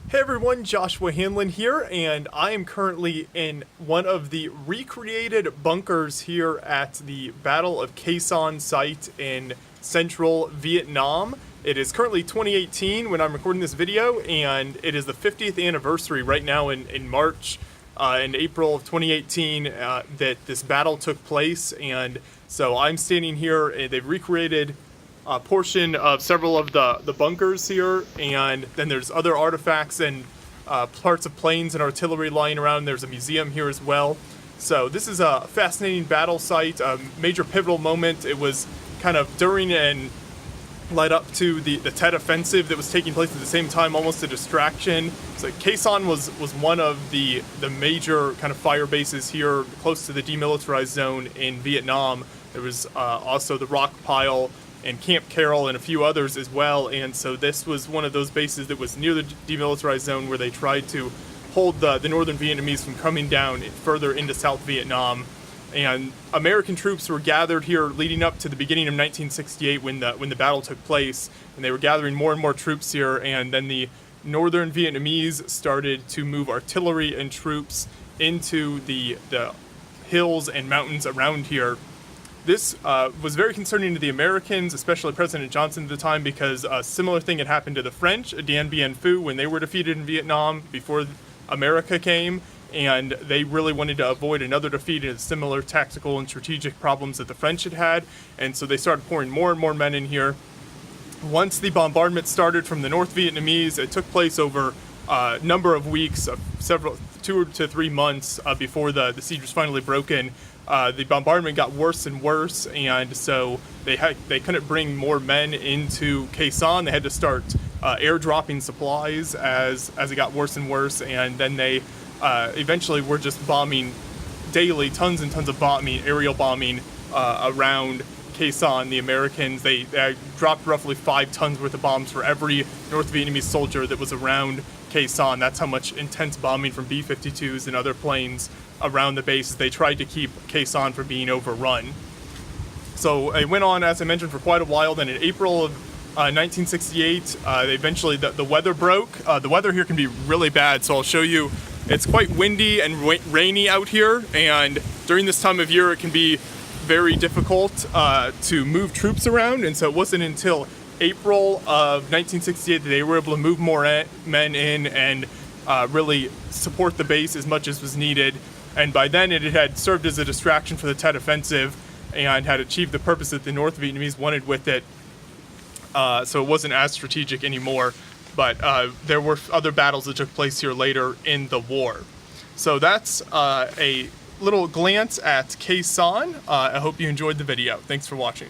Hey everyone, Joshua Hanlon here, and I am currently in one of the recreated bunkers here at the Battle of Khe Sanh site in central Vietnam. It is currently 2018 when I'm recording this video, and it is the 50th anniversary right now in March, in April of 2018, that this battle took place. And so I'm standing here, and they've recreated a portion of several of the bunkers here, and then there's other artifacts and parts of planes and artillery lying around. There's a museum here as well. So this is a fascinating battle site, a major pivotal moment. It was kind of during and led up to the Tet Offensive that was taking place at the same time, almost a distraction. So Khe Sanh was one of the major kind of fire bases here close to the demilitarized zone in Vietnam. There was also the Rock Pile and Camp Carroll and a few others as well, and so this was one of those bases that was near the demilitarized zone where they tried to hold the northern Vietnamese from coming down further into South Vietnam. And American troops were gathered here leading up to the beginning of 1968 when the battle took place, and they were gathering more and more troops here, and then the northern Vietnamese started to move artillery and troops into the hills and mountains around here. This was very concerning to the Americans, especially President Johnson at the time, because a similar thing had happened to the French, Dien Bien Phu, when they were defeated in Vietnam before America came, and they really wanted to avoid another defeat and similar tactical and strategic problems that the French had had, and so they started pouring more and more men in here. Once the bombardment started from the North Vietnamese, it took place over a number of weeks, 2 to 3 months before the siege was finally broken. The bombardment got worse and worse, and so they couldn't bring more men into Khe Sanh. They had to start airdropping supplies as it got worse and worse, and then they eventually were just bombing daily, tons and tons of aerial bombing around Khe Sanh. The Americans, they dropped roughly 5 tons worth of bombs for every North Vietnamese soldier that was around Khe Sanh. That's how much intense bombing from B-52s and other planes around the base. They tried to keep Khe Sanh from being overrun. So it went on, as I mentioned, for quite a while. Then in April of 1968, eventually the weather broke. The weather here can be really bad, so I'll show you. It's quite windy and rainy out here, and during this time of year it can be very difficult to move troops around, and so it wasn't until April of 1968 that they were able to move more men in and really support the base as much as was needed. And by then it had served as a distraction for the Tet Offensive and had achieved the purpose that the North Vietnamese wanted with it. So it wasn't as strategic anymore, but there were other battles that took place here later in the war. So that's a little glance at Khe Sanh. I hope you enjoyed the video. Thanks for watching.